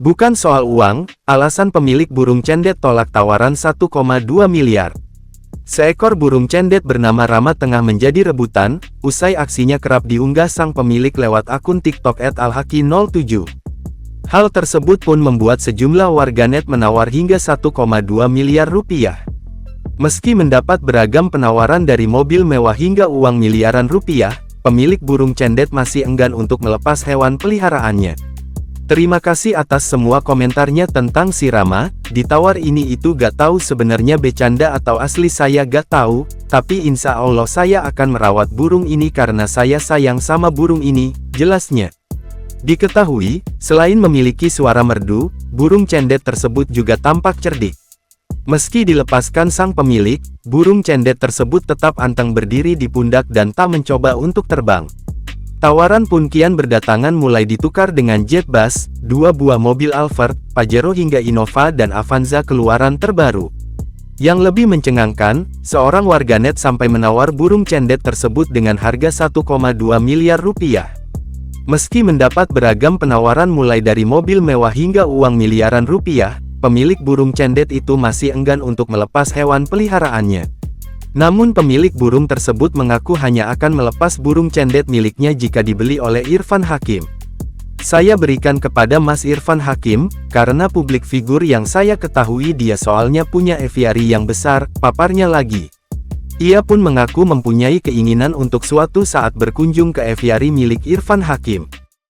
Bukan soal uang, alasan pemilik burung cendet tolak tawaran 1,2 miliar. Seekor burung cendet bernama Rama tengah menjadi rebutan, usai aksinya kerap diunggah sang pemilik lewat akun TikTok @alhaki07. Hal tersebut pun membuat sejumlah warganet menawar hingga 1,2 miliar rupiah. Meski mendapat beragam penawaran dari mobil mewah hingga uang miliaran rupiah, pemilik burung cendet masih enggan untuk melepas hewan peliharaannya. Terima kasih atas semua komentarnya tentang si Rama, ditawar ini itu gak tahu sebenarnya bercanda atau asli saya gak tahu, tapi insya Allah saya akan merawat burung ini karena saya sayang sama burung ini, jelasnya. Diketahui, selain memiliki suara merdu, burung cendet tersebut juga tampak cerdik. Meski dilepaskan sang pemilik, burung cendet tersebut tetap anteng berdiri di pundak dan tak mencoba untuk terbang. Tawaran pun kian berdatangan mulai ditukar dengan jet bus, 2 buah mobil Alphard, Pajero hingga Innova dan Avanza keluaran terbaru. Yang lebih mencengangkan, seorang warganet sampai menawar burung cendet tersebut dengan harga 1,2 miliar rupiah. Meski mendapat beragam penawaran mulai dari mobil mewah hingga uang miliaran rupiah, pemilik burung cendet itu masih enggan untuk melepas hewan peliharaannya. Namun pemilik burung tersebut mengaku hanya akan melepas burung cendet miliknya jika dibeli oleh Irfan Hakim. Saya berikan kepada Mas Irfan Hakim, karena publik figur yang saya ketahui dia soalnya punya aviari yang besar, paparnya lagi. Ia pun mengaku mempunyai keinginan untuk suatu saat berkunjung ke aviari milik Irfan Hakim.